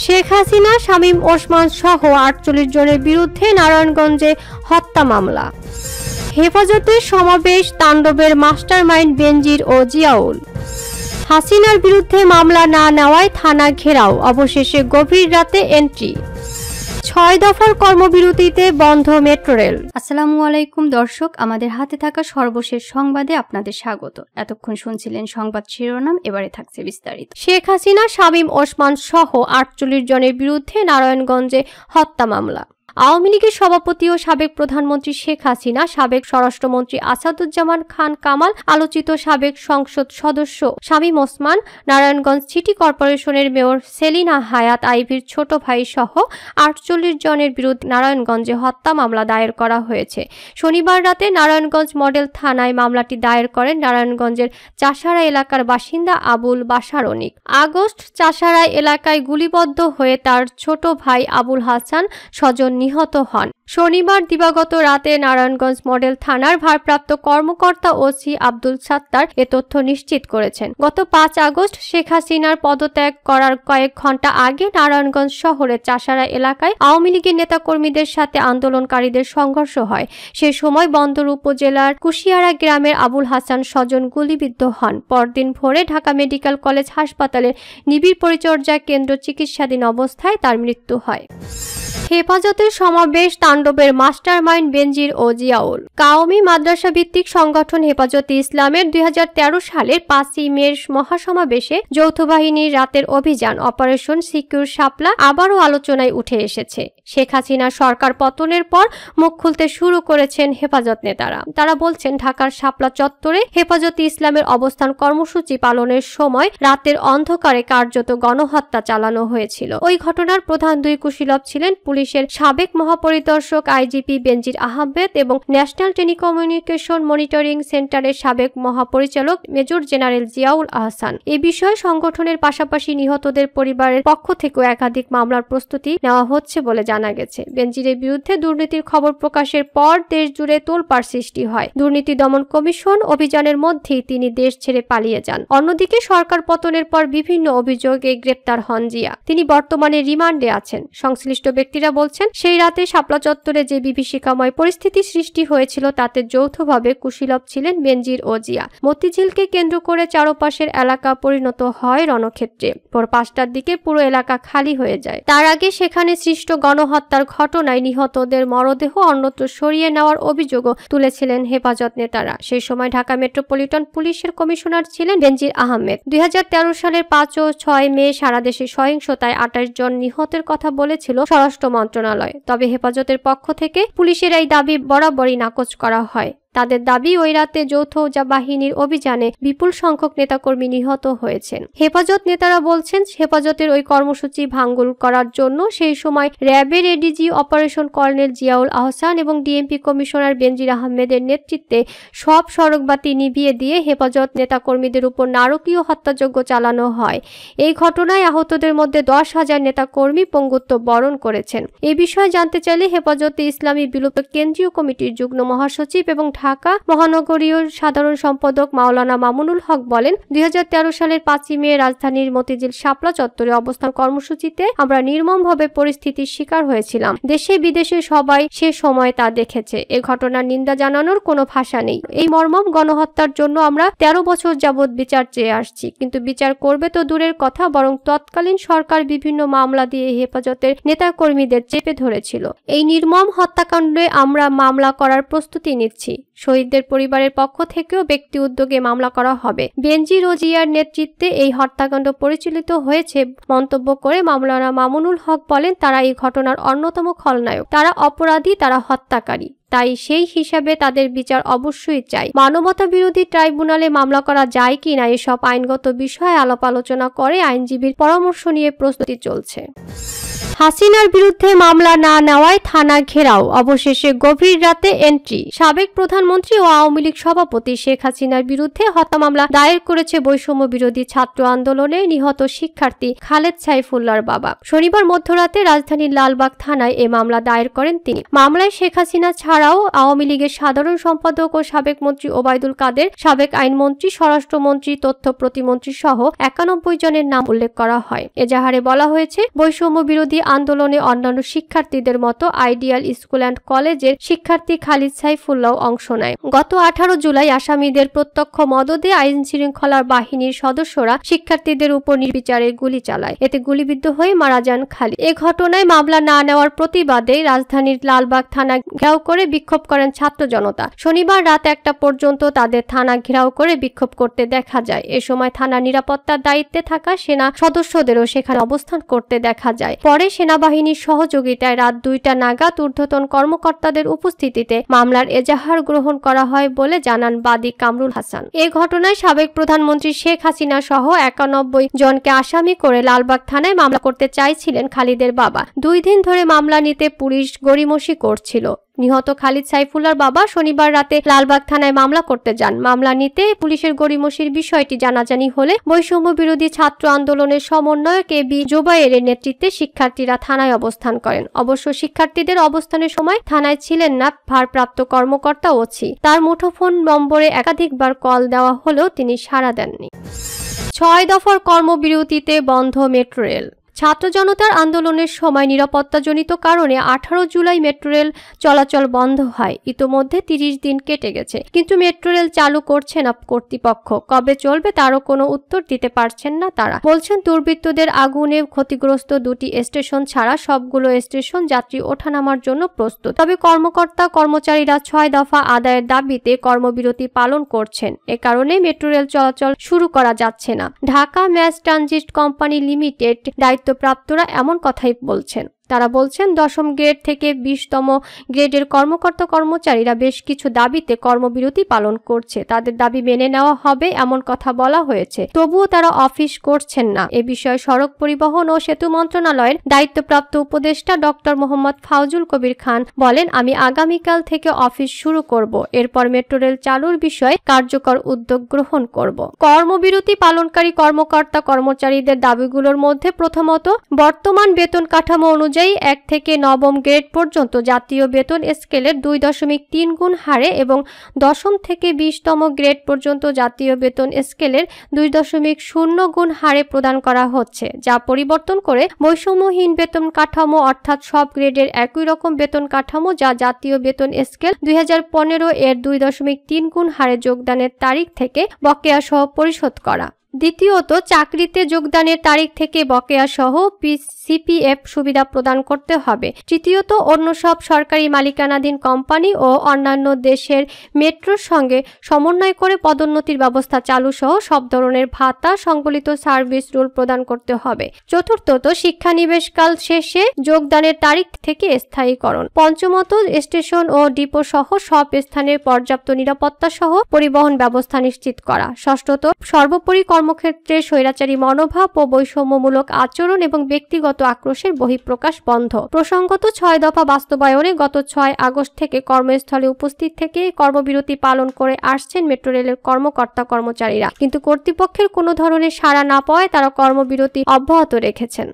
শেখ হাসিনা, শামীম ওসমান সহ ৪৮ জনের বিরুদ্ধে নারায়ণগঞ্জে হত্যা মামলা। হেফাজতের সমাবেশ, তাণ্ডবের মাস্টারমাইন্ড বেনজির ও জিয়াউল। হাসিনার বিরুদ্ধে মামলা না নেওয়ায় থানা ঘেরাও, অবশেষে গভীর রাতে এন্ট্রি। ৬ দফার কর্মবিরতিতে বন্ধ মেট্রো রেল। আসসালামু আলাইকুম দর্শক, আমাদের হাতে থাকা সর্বশেষ সংবাদে আপনাদের স্বাগত। এতক্ষণ শুনছিলেন সংবাদ শিরোনাম, এবারে থাকছে বিস্তারিত। শেখ হাসিনা, শামীম ওসমান সহ ৪৮ জনের বিরুদ্ধে নারায়ণগঞ্জে হত্যা মামলা। আওয়ামী লীগের সভাপতি ও সাবেক প্রধানমন্ত্রী শেখ হাসিনা, সাবেক স্বরাষ্ট্রমন্ত্রী আসাদুজ্জামান খান কামাল, আলোচিত সাবেক সংসদ সদস্য শামীম ওসমান, নারায়ণগঞ্জ সিটি কর্পোরেশনের মেয়র সেলিনা হায়াত আইভীর ছোট ভাই সহ ৪৮ জনের বিরুদ্ধে নারায়ণগঞ্জে হত্যা মামলা দায়ের করা হয়েছে। শনিবার রাতে নারায়ণগঞ্জ মডেল থানায় মামলাটি দায়ের করেন নারায়ণগঞ্জের চাষারা এলাকার বাসিন্দা আবুল বাশার অনিক। আগস্ট চাষারা এলাকায় গুলিবদ্ধ হয়ে তার ছোট ভাই আবুল হাসান স্বজন নিহত হন। শনিবার দিবাগত রাতে নারায়ণগঞ্জ মডেল থানার ভারপ্রাপ্ত কর্মকর্তা ওসি আব্দুল সাত্তার এ তথ্য নিশ্চিত করেছেন। গত ৫ আগস্ট শেখ হাসিনার পদত্যাগ করার কয়েক ঘন্টা আগে নারায়ণগঞ্জ শহরের চাষারা এলাকায় আওয়ামী লীগের নেতাকর্মীদের সাথে আন্দোলনকারীদের সংঘর্ষ হয়। সে সময় বন্দর উপজেলার কুশিয়ারা গ্রামের আবুল হাসান স্বজন গুলিবিদ্ধ হন। পরদিন ভোরে ঢাকা মেডিকেল কলেজ হাসপাতালের নিবিড় পরিচর্যা কেন্দ্র চিকিৎসাধীন অবস্থায় তার মৃত্যু হয়। হেফাজতের সমাবেশ, তাণ্ডবের মাস্টারমাইন্ড বেনজির ও জিয়াউল। কাওমি মাদ্রাসা ভিত্তিক সংগঠন হেফাজতে ইসলামের ২০১৩ সালের ৫ই মের মহাসমাবেশে যৌথ বাহিনীর রাতের অভিযান অপারেশন সিকিউর শাপলা আবারও আলোচনায় উঠে এসেছে। শেখ হাসিনা সরকার পতনের পর মুখ খুলতে শুরু করেছেন হেফাজত নেতারা। তারা বলছেন, ঢাকার শাপলা চত্বরে হেফাজতে ইসলামের অবস্থান কর্মসূচি পালনের সময় রাতের অন্ধকারে কার্যত গণহত্যা চালানো হয়েছিল। ওই ঘটনার প্রধান দুই কুশীলব ছিলেন পুলিশের সাবেক মহাপরিদর্শক আইজিপি বেনজির আহমেদ এবং ন্যাশনাল টেলিকমিউনিকেশন মনিটরিং সেন্টারের সাবেক মহাপরিচালক মেজর জেনারেল জিয়াউল আহসান। এ বিষয়ে সংগঠনের পাশাপাশি নিহতদের পরিবারের পক্ষ থেকেও একাধিক মামলার প্রস্তুতি নেওয়া হচ্ছে বলে জানা গেছে। বেনজিরের বিরুদ্ধে দুর্নীতির খবর প্রকাশের পর দেশ জুড়ে তোলপাড় সৃষ্টি হয়। দুর্নীতি দমন কমিশন অভিযানের মধ্যেই তিনি দেশ ছেড়ে পালিয়ে যান। অন্যদিকে সরকার পতনের পর বিভিন্ন অভিযোগে গ্রেপ্তার হন জিয়া। তিনি বর্তমানে রিমান্ডে আছেন। সংশ্লিষ্ট ব্যক্তিরা বলছেন, সেই রাতে শাপলা চত্বরে যে বিভীষিকাময় পরিস্থিতি সৃষ্টি হয়েছিল তাতে যৌথভাবে কুশীলব ছিলেন বেনজির ও জিয়া। মতিঝিলকে কেন্দ্র করে চারপাশের এলাকা পরিণত হয় রণক্ষেত্রে। ভোর ৫টার দিকে পুরো এলাকা খালি হয়ে যায়। তার আগে সেখানে সৃষ্ট গণহত্যার ঘটনায় নিহতদের মরদেহ অন্যত্র সরিয়ে নেওয়ার অভিযোগও তুলেছিলেন হেফাজত নেতারা। সেই সময় ঢাকা মেট্রোপলিটন পুলিশের কমিশনার ছিলেন বেনজির আহমেদ। ২০১৩ সালের ৫ ও ৬ মে সারা দেশে সহিংসতায় ২৮ জন নিহতের কথা বলেছিল স্বরাষ্ট্র মন্ত্রণালয়। তবে হেফাজতের পক্ষ থেকে পুলিশের এই দাবি বরাবরই নাকচ করা হয়। তাদের দাবি, ওই রাতে যৌথ বাহিনীর অভিযানে বিপুল সংখ্যক নেতাকর্মী নিহত হয়েছেন। হেফাজত নেতারা বলছেন, হেফাজতের ওই কর্মসূচি ভাঙল করার জন্য সেই সময় র্যাবের ADG operation colonel Ziaul Ahsan এবং ডিএমপি কমিশনার বেনজির আহমেদের নেতৃত্বে সব সড়কবাতি নিভিয়ে দিয়ে হেফাজত নেতাকর্মীদের উপর নারকীয় হত্যাযজ্ঞ চালানো হয়। এই ঘটনায় আহতদের মধ্যে ১০,০০০ নেতাকর্মী পঙ্গুত্ব বরণ করেছেন। এ বিষয়ে জানতে চাইলে হেফাজতে ইসলামী বিলুপ্ত কেন্দ্রীয় কমিটির যুগ্ম মহাসচিব এবং ঢাকা মহানগরীয় সাধারণ সম্পাদক মাওলানা মামুনুল হক বলেন, ২০১৩ সালের ৫ই মে রাজধানীর মতিঝিল শাপলা চত্বরে অবস্থান কর্মসূচিতে আমরা নির্মমভাবে পরিস্থিতির শিকার হয়েছিলাম। দেশে বিদেশে সবাই সে সময় তা দেখেছে। এ ঘটনার নিন্দা জানানোর কোনো ভাষা নেই। এই মর্মম গণহত্যার জন্য আমরা ১৩ বছর যাবৎ বিচার চেয়ে আসছি, কিন্তু বিচার করবে তো দূরের কথা, বরং তৎকালীন সরকার বিভিন্ন মামলা দিয়ে হেফাজতের নেতাকর্মীদের চেপে ধরেছিল। এই নির্মম হত্যাকাণ্ডে আমরা মামলা করার প্রস্তুতি নিচ্ছি। শহীদদের পরিবারের পক্ষ থেকেও ব্যক্তি উদ্যোগে মামলা করা হবে। বেনজির ও জিয়ার নেতৃত্বে এই হত্যাকাণ্ড পরিচালিত হয়েছে মন্তব্য করে মাওলানা মামুনুল হক বলেন, তারা এই ঘটনার অন্যতম খলনায়ক। তারা অপরাধী, তারা হত্যাকারী। তাই সেই হিসাবে তাদের বিচার অবশ্যই চাই। মানবতা বিরোধী ট্রাইব্যুনালে মামলা করা যায় কিনা এসব আইনগত বিষয়ে আলাপ আলোচনা করে আইনজীবীর পরামর্শ নিয়ে প্রস্তুতি চলছে। হাসিনার বিরুদ্ধে মামলা না নেওয়ায় থানা ঘেরাও, অবশেষে গভীর রাতে এন্ট্রি। সাবেক প্রধানমন্ত্রী ও আওয়ামী লীগ সভাপতি শেখ হাসিনার বিরুদ্ধে হত্যা মামলা দায়ের করেছে বৈষম্য বিরোধী ছাত্র আন্দোলনে নিহত শিক্ষার্থী খালেদ সাইফুল্লাহর বাবা। শনিবার মধ্যরাতে রাজধানীর লালবাগ থানায় এ মামলা দায়ের করেন তিনি। মামলায় শেখ হাসিনা ছাড়া ছাড়াও আওয়ামী লীগের সাধারণ সম্পাদক ও সাবেক মন্ত্রী ওবায়দুল কাদের, সাবেক আইনমন্ত্রী, স্বরাষ্ট্রমন্ত্রী, তথ্য প্রতিমন্ত্রী সহ 91 জনের নাম উল্লেখ করা হয়। এজাহারে বলা হয়েছে, বৈষম্য বিরোধী আন্দোলনে অন্যান্য শিক্ষার্থীদের মতো আইডিয়াল স্কুল অ্যান্ড কলেজের শিক্ষার্থী খালিদ সাইফুল্লাহ অংশ নেয়। গত 18 জুলাই আসামিদের প্রত্যক্ষ মদদে আইনশৃঙ্খলা বাহিনীর সদস্যরা শিক্ষার্থীদের উপর নির্বিচারে গুলি চালায়। এতে গুলিবিদ্ধ হয়ে মারা যান খালিদ। এ ঘটনায় মামলা না নেওয়ার প্রতিবাদে রাজধানীর লালবাগ থানা ঘেরাও করে বিক্ষোভ করেন ছাত্র জনতা। শনিবার রাত 1টা পর্যন্ত তাদের থানা ঘেরাও করে বিক্ষোভ করতে দেখা যায়। এ সময় থানা নিরাপত্তার দায়িত্বে থাকা সেনা সদস্যদেরও সেখানে অবস্থান করতে দেখা যায়। পরে সেনাবাহিনীর সহযোগিতায় রাত 2টা নাগাদ ঊর্ধ্বতন কর্মকর্তাদের উপস্থিতিতে মামলার এজাহার গ্রহণ করা হয় বলে জানান বাদী কামরুল হাসান। এ ঘটনায় সাবেক প্রধানমন্ত্রী শেখ হাসিনা সহ 91 জনকে আসামি করে লালবাগ থানায় মামলা করতে চাইছিলেন খালিদের বাবা। 2 দিন ধরে মামলা নিতে পুলিশ গড়িমসি করছিল। নিহত খালিদ সাইফুল্লাহর বাবা শনিবার রাতে লালবাগ থানায় মামলা করতে যান। মামলা নিতে পুলিশের গড়িমসির বিষয়টি জানাজানি হলে বৈষম্য বিরোধী ছাত্র আন্দোলনের সমন্বয়ক এবি জোবায়েরের নেতৃত্বে শিক্ষার্থীরা থানায় অবস্থান করেন। অবশ্য শিক্ষার্থীদের অবস্থানের সময় থানায় ছিলেন না ভারপ্রাপ্ত কর্মকর্তা ওসি। তার মুঠোফোন নম্বরে একাধিকবার কল দেওয়া হলেও তিনি সাড়া দেননি। 6 দফার কর্মবিরতিতে বন্ধ মেট্রো রেল। ছাত্র জনতার আন্দোলনের সময় নিরাপত্তাজনিত কারণে 18 জুলাই মেট্রো রেল চলাচল বন্ধ হয়। ইতোমধ্যে 30 দিন কেটে গেছে, কিন্তু মেট্রো রেল চালু করছে না কর্তৃপক্ষ। কবে চলবে তারও কোনো উত্তর দিতে পারছেন না তারা। বলছেন, দুর্বৃত্তদের আগুনে ক্ষতিগ্রস্ত 2টি স্টেশন ছাড়া সবগুলো স্টেশন যাত্রী ওঠানামার জন্য প্রস্তুত। তবে কর্মকর্তা কর্মচারীরা 6 দফা আদায়ের দাবিতে কর্মবিরতি পালন করছেন। এ কারণে মেট্রো রেল চলাচল শুরু করা যাচ্ছে না। Dhaka mass transit company limited দায়িত্বপ্রাপ্তরা এমন কথাই বলছেন। তারা বলছেন, 10ম গ্রেড থেকে 20তম গ্রেডের কর্মকর্তা কর্মচারীরা বেশ কিছু দাবিতে কর্মবিরতি পালন করছে। তাদের দাবি মেনে নেওয়া হবে এমন কথা বলা হয়েছে, তবুও তারা অফিস করছেন না। এ বিষয়ে সড়ক পরিবহন ও সেতু মন্ত্রণালয়ের দায়িত্বপ্রাপ্ত উপদেষ্টা ডক্টর মোহাম্মদ ফাউজুল কবির খান বলেন, আমি আগামীকাল থেকে অফিস শুরু করব। এরপর মেট্রো রেল চালুর বিষয়ে কার্যকর উদ্যোগ গ্রহণ করব। কর্মবিরতি পালনকারী কর্মকর্তা কর্মচারীদের দাবিগুলোর মধ্যে প্রথমত, বর্তমান বেতন কাঠামো অনুযায়ী 1 থেকে 9ম গ্রেড পর্যন্ত জাতীয় বেতন স্কেলের 2.3 গুণ হারে এবং 10ম থেকে 20তম গ্রেড পর্যন্ত জাতীয় বেতন স্কেলের 2.0 গুণ হারে প্রদান করা হচ্ছে, যা পরিবর্তন করে বৈষম্যহীন বেতন কাঠামো অর্থাৎ সব গ্রেডের একই রকম বেতন কাঠামো যা জাতীয় বেতন স্কেল 2015 এর 2.3 গুণ হারে যোগদানের তারিখ থেকে বকেয়া সহ পরিশোধ করা। দ্বিতীয়ত, চাকরিতে যোগদানের তারিখ থেকে বকেয়া সহ সিপিএফ সুবিধা প্রদান করতে হবে। তৃতীয়ত, অন্য সব সরকারি মালিকানাধীন কোম্পানি ও অন্যান্য দেশের মেট্রোর সঙ্গে সমন্বয় করে পদোন্নতির ব্যবস্থা চালু সহ সব ধরনের ভাতা সংবলিত সার্ভিস রুল প্রদান করতে হবে। চতুর্থত, শিক্ষানিবেশকাল শেষে যোগদানের তারিখ থেকে স্থায়ীকরণ। পঞ্চমত, স্টেশন ও ডিপো সহ সব স্থানের পর্যাপ্ত নিরাপত্তা সহ পরিবহন ব্যবস্থা নিশ্চিত করা। ষষ্ঠত, সর্বোপরি কর্মক্ষেত্রে স্বৈরাচারী মনোভাব ও বৈষম্যমূলক আচরণ এবং ব্যক্তিগত আক্রোশের বহিঃপ্রকাশ বন্ধ। প্রসঙ্গত, 6 দফা বাস্তবায়নে গত 6 আগস্ট থেকে কর্মস্থলে উপস্থিত থেকে কর্মবিরতি পালন করে আসছেন মেট্রো রেলের কর্মকর্তা কর্মচারীরা, কিন্তু কর্তৃপক্ষের কোনো ধরনের সাড়া না পাওয়ায় তারা কর্মবিরতি অব্যাহত রেখেছেন।